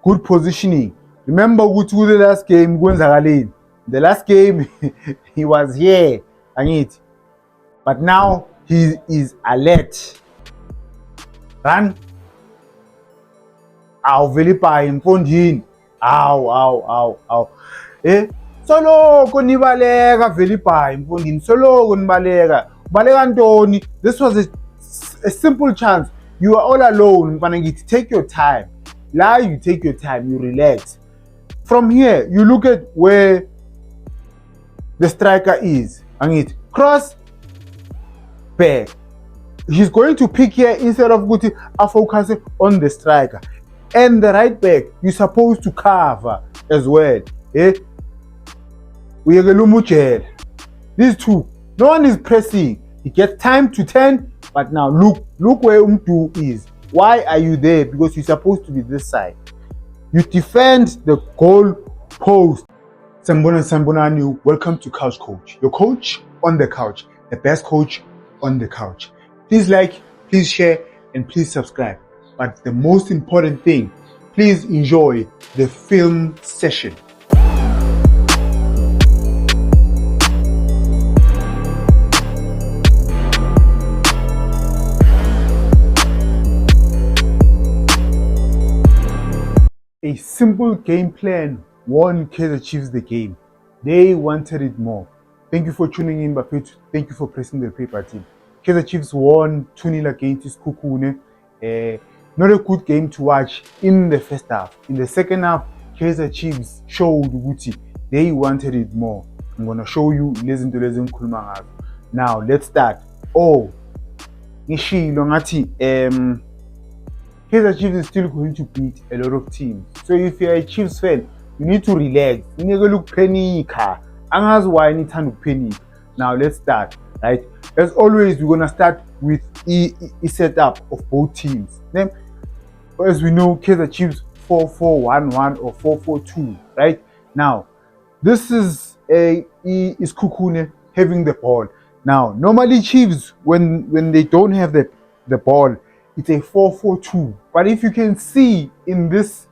good positioning. Remember ukuthi the last game kwenzakaleni. The last game he was here, angithi. But now he is alert. Run. Aw Velipayi Mfondini. Aw. Soloko nibaleka Velipayi Mfondini. Soloko nibaleka. Baleka ntoni? This was a simple chance. You are all alone. Take your time. You take your time. You relax. From here, you look at where the striker is. Cross back. He's going to pick here instead of focusing on the striker. And the right back, you're supposed to cover as well. These two, no one is pressing. He gets time to turn, but now look where Umtu is. Why are you there? Because you're supposed to be this side. You defend the goal post. Sambonani, welcome to Couch Coach. Your coach on the couch. The best coach on the couch. Please like, please share, and please subscribe. But the most important thing, please enjoy the film session. A simple game plan won Kaizer Chiefs the game. They wanted it more. Thank you for tuning in, Bafethu. Thank you for pressing the play button. Kaizer Chiefs won 2-0 against Sekhukhune. Not a good game to watch in the first half. In the second half, Kaizer Chiefs showed Guti they wanted it more. I'm gonna show you listen to Kulma. Now let's start. Kaizer Chiefs is still going to beat a lot of teams. So if you're a Chiefs fan, you need to relax. You need to look panic. Angazi why you need to panic. Now let's start. Right? As always, we're gonna start with a setup of both teams. Then, as we know, Kaizer Chiefs 4-4-1-1 or 4-4-2. Right? Now, this is Sekhukhune having the ball. Now, normally Chiefs when they don't have the ball, it's a 4-4-2. But if you can see in this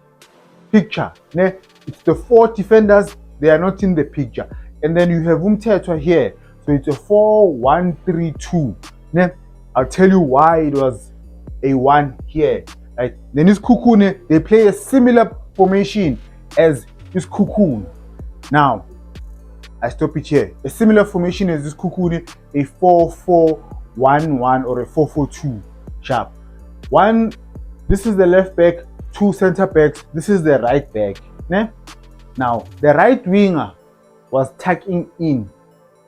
picture, it's the 4 defenders, they are not in the picture. And then you have Umthetwa here. So it's a 4-1-3-2. I'll tell you why it was a 1 here. Right? Then Sekhukhune, they play a similar formation as Sekhukhune. Now, I stop it here. A similar formation as Sekhukhune, a 4-4-1-1 or a 4-4-2 sharp. This is the left back, 2 center backs. This is the right back. Now, the right winger was tucking in,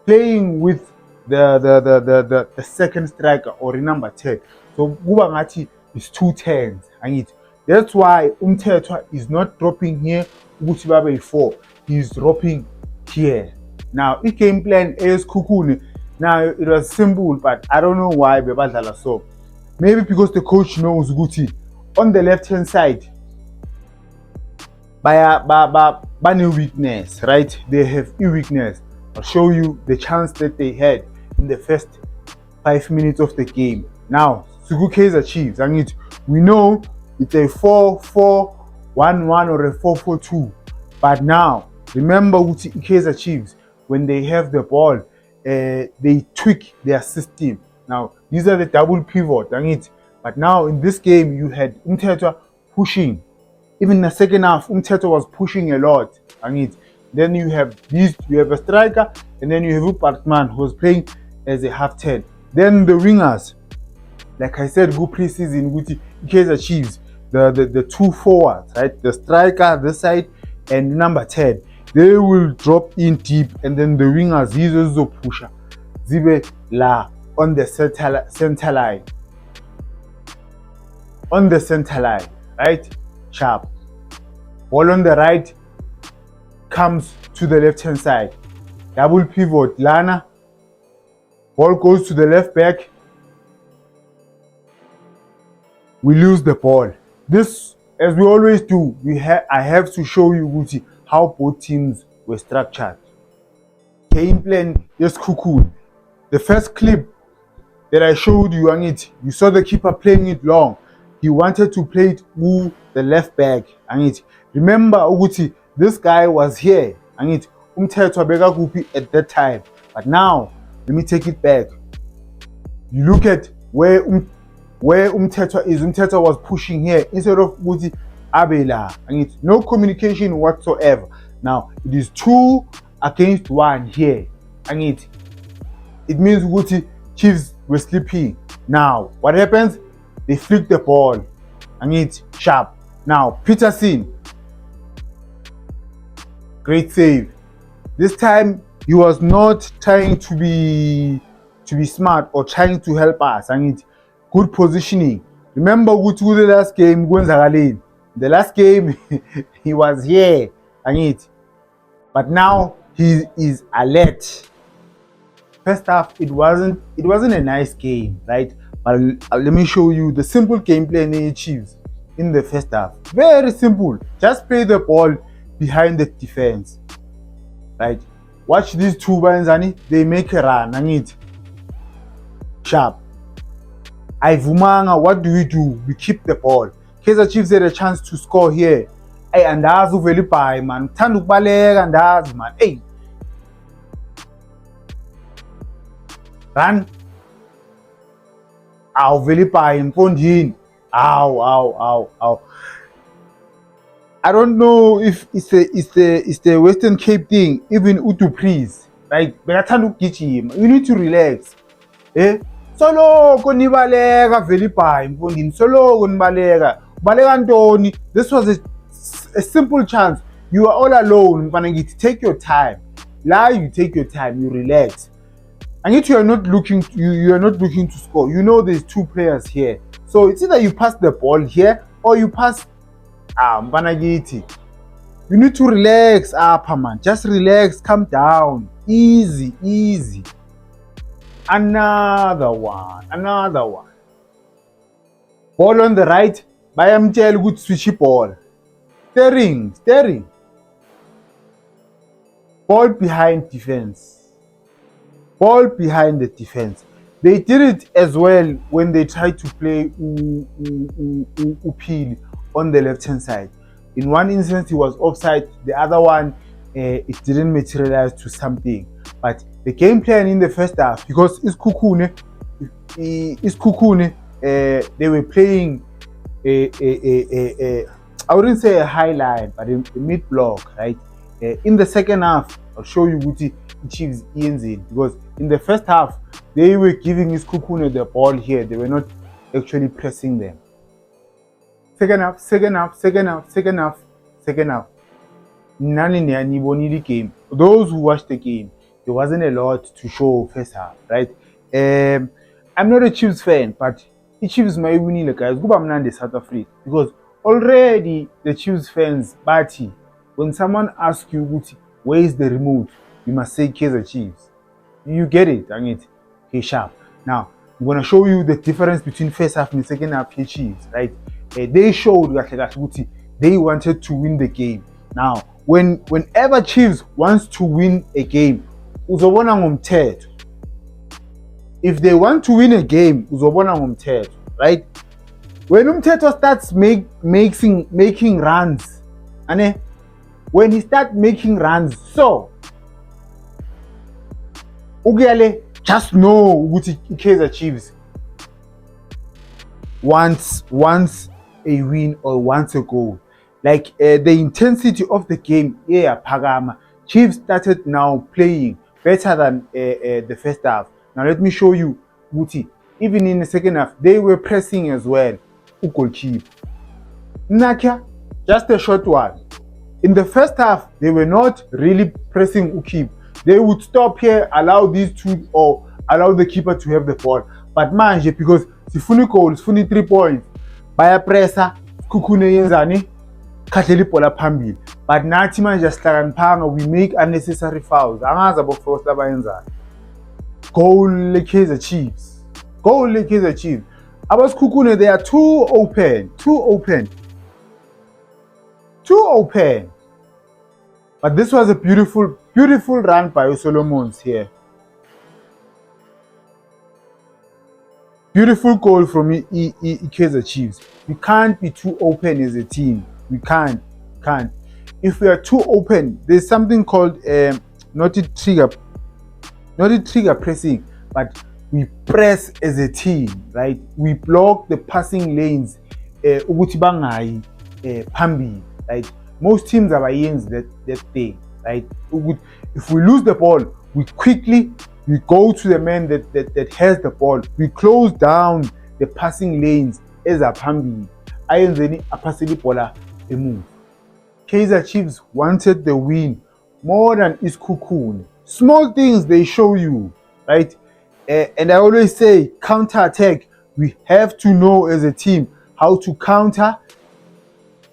playing with the second striker or number 10. So Gubangati is 2 10s. That's why Umthetwa is not dropping here. Ugusibabe 4. He's dropping here. Now, it game plan is Sekhukhune. Now, it was simple, but I don't know why Bebadala so. Maybe because the coach knows Guti. On the left-hand side, by no weakness, right? They have a weakness. I'll show you the chance that they had in the first 5 minutes of the game. Now, Kaizer Chiefs, we know it's a 4-4-1-1 or a 4-4-2. But now, remember Kaizer Chiefs, when they have the ball, they tweak their system. Now, these are the double pivot, but now in this game, you had Umthetwa pushing. Even in the second half, Umthetwa was pushing a lot. Then you have a striker, and then you have Upartman who was playing as a half 10. Then the wingers, like I said, go pre-season with Kaizer Chiefs, the 2 forwards, right? The striker this side and number 10. They will drop in deep, and then the wingers, these are the pusher. Zibe la. On the center line. On the center line, right? Sharp. Ball on the right comes to the left hand side. Double pivot, Lana. Ball goes to the left back. We lose the ball. This, as we always do, I have to show you Guti how both teams were structured. Game plan, yes, Sekhukhune. The first clip that I showed you, you saw the keeper playing it long. He wanted to play it with the left back. angithi. Remember ukuthi this guy was here, angithi. Umthetho abeka kuphi at that time. But now let me take it back. You look at where umthetho is. Umthetho was pushing here instead of ukuthi abe la, angithi. No communication whatsoever. Now it is 2 against 1 here, angithi. It means ukuthi Chiefs were sleeping. Now what happens? They flick the ball, angithi, sharp. Now Peterson, great save. This time he was not trying to be smart or trying to help us, angithi. Good positioning. Remember ukuthi the last game kwenzakaleni. The last game he was here, angithi. But now he is alert. First half it wasn't a nice game, right? But let me show you the simple gameplay in Chiefs in the first half. Very simple. Just play the ball behind the defense, right? Watch these two banzani. They make a run, angithi. Sharp. Ayivumanga, what do? We keep the ball. Kaizer Chiefs had a chance to score here. Hey, andazi uvela ibhayi man. Uthanda ukubaleka andazi man. Hey. Run. Aw vela ibhayi Mfondini. Ow. I don't know if it's the Western Cape thing, even uDupreez, right? Bekathanda ukugijima. You need to relax. Soloko nibaleka vela ibhayi Mfondini. Soloko nibaleka. Ubaleka ntoni? This was a simple chance. You are all alone, mfana. Take your time. La you take your time, you relax. And yet you are not looking to score. You know there's 2 players here. So it's either you pass the ball here or you pass mfana. You need to relax up, man. Just relax, calm down. Easy. Another one. Ball on the right. Bayamtshela ukuthi switch ball. Steering. Ball behind the defense. They did it as well when they tried to play Upili on the left hand side. In one instance he was offside, the other one it didn't materialize to something. But the game plan in the first half, because Isikhukhune, they were playing I wouldn't say a high line, but a mid block, right? In the second half, I'll show you what the Chiefs in, because in the first half they were giving Isikhukhune the ball here. They were not actually pressing them. Second half. Nani game. Those who watched the game, there wasn't a lot to show first half, right? I'm not a Chiefs fan, but the Chiefs may win the guys. Go back South Africa, because already the Chiefs fans party. When someone asks you where is the remote, you must say Kaizer Chiefs. You get it, and it. Okay, sharp. Now I'm gonna show you the difference between first half and second half here Chiefs, right? They showed that they wanted to win the game. Now, whenever Chiefs wants to win a game, uzobona ngomthetho. If they want to win a game, uzobona ngomthetho, right? When umthetho starts making runs, when he starts making runs, so ukuyale just know ukuthi Kaizer Chiefs wants a win or wants a goal. Like the intensity of the game, phakama. Chiefs started now playing better than the first half. Now let me show you, Guti. Even in the second half, they were pressing as well. Goalkeeper. Nakia, just a short one. In the first half, they were not really pressing Ukip. They would stop here, allow these two, or allow the keeper to have the ball. But manje, because sifuni goals, sifuni 3 points, baya pressa, Kukhune yenzani, kahleli ibhola phambili. But nathi manje sihlakaniphanga, we make unnecessary fouls. Angazi abofrost abayenzani. Goal le Kaizer Chiefs. Abasikhukhune, they are too open. But this was a beautiful run by Solomons here. Beautiful goal from Kaizer Chiefs. You can't be too open as a team. We can't. If we are too open, there's something called not a trigger pressing, but we press as a team, right? We block the passing lanes ukuthi bangayi phambili, right? Most teams abayenzi that thing, right? If we lose the ball, we go to the man that has the ball. We close down the passing lanes ezaphambili ayenzeni aphasele ibhola emuva. Kaizer Chiefs wanted the win more than isikhukhune. Small things they show you, right? And I always say counter-attack. We have to know as a team how to counter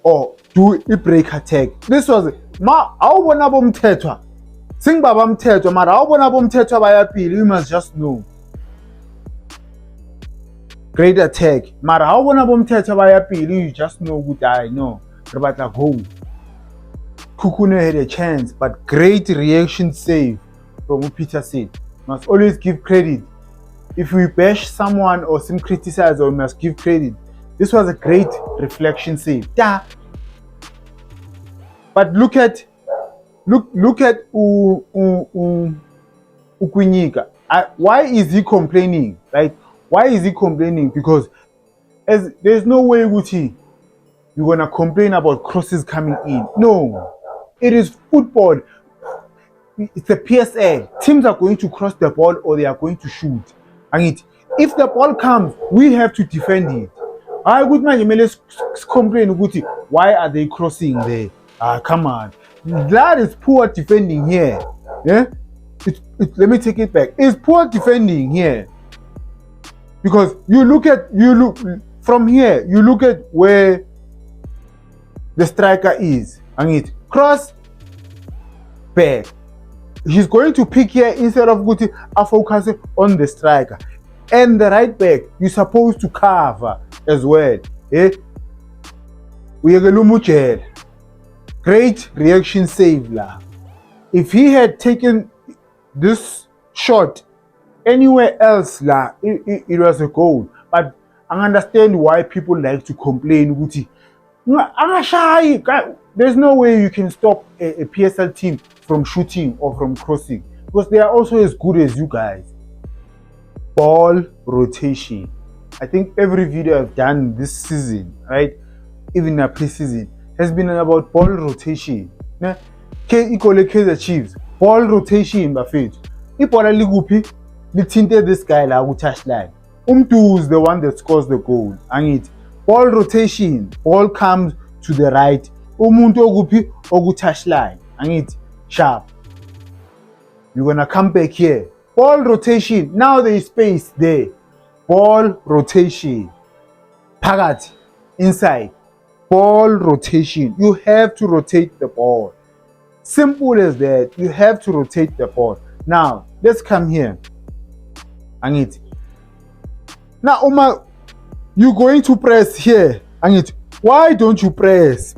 or do a break attack. This was awubona bomthethwa singibaba mthethwa mara awubona bomthethwa bayapila. You must just know. Great attack mara awubona bomthethwa bayapila. You just know ukuthi I know re batla goal. Khukhune had a chance, but great reaction save from Peterson. Must always give credit. If we bash someone or some criticize, we must give credit. This was a great reflection save. Yeah. But look at Ukwinyika. Why is he complaining? Right? Why is he complaining? Because there's no way Gucci you're gonna complain about crosses coming in. No. It is football. It's a PSL. Teams are going to cross the ball or they are going to shoot. And if the ball comes, we have to defend it. Let's complain. Why are they crossing there? Come on. That is poor defending here. Yeah? Let me take it back. It's poor defending here. Because you look from here, you look at where the striker is. And cross back. He's going to pick here instead of focusing on the striker. And the right back, you're supposed to cover as well. Great reaction save la. If he had taken this shot anywhere else la, it was a goal. But I understand why people like to complain. There's no way you can stop a PSL team from shooting or from crossing because they are also as good as you guys. Ball rotation. I think every video I've done this season, right, even a pre-season, has been about ball rotation. Kaizer Chiefs, ball rotation bafethu. Ibhola likuphi lithinte this guy la ku touchline. Umdu is the one that scores the goal. And ball rotation, ball comes to the right. Umuntu okuphi oku touchline. And sharp. You're gonna come back here. Ball rotation. Now there is space there. Ball rotation. Phakathi. Inside. Ball rotation. You have to rotate the ball. Simple as that. You have to rotate the ball. Now, let's come here. And now, you're going to press here. And why don't you press?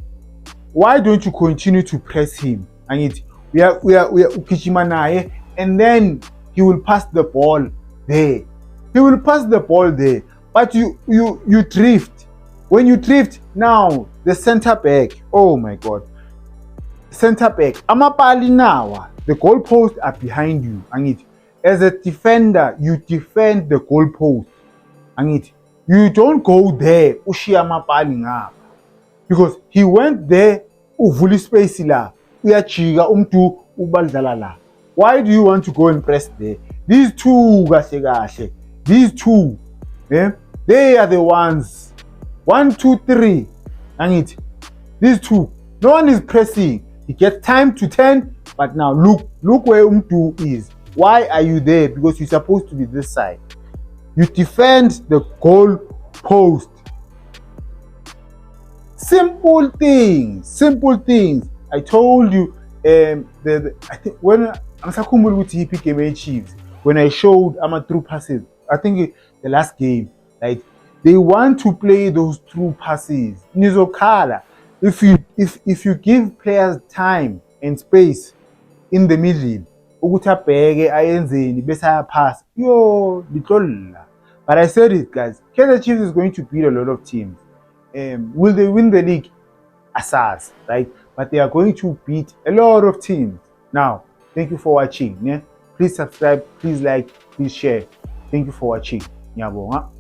Why don't you continue to press him? And we are ukijima and then he will pass the ball there. He will pass the ball there. But you drift. When you drift, now the center back. Oh my God. Center back. Amapali now. The goalposts are behind you. And as a defender, you defend the goalpost. And you don't go there. Amapali ngapha. Because he went there. Uvuli space la. Uyachiga umtu ubadlala la. Why do you want to go and press there? These two, these two, they are the ones. 1, 2, 3. And these two. No one is pressing. He gets time to turn, but now look where Umtu is. Why are you there? Because you're supposed to be this side. You defend the goal post. Simple things. I told you. I think when I'm Sakumul with TP Chiefs, when I showed through passes, I think the last game, like they want to play those through passes. Nizokala. If you give players time and space in the middle, ukuthabheke ayenzeni bese pass. But I said it, guys. Kaizer Chiefs is going to beat a lot of teams. Will they win the league? asazi, right? But they are going to beat a lot of teams. Now, thank you for watching. Yeah? Please subscribe, please like, please share. Thank you for watching. Ngiyabonga.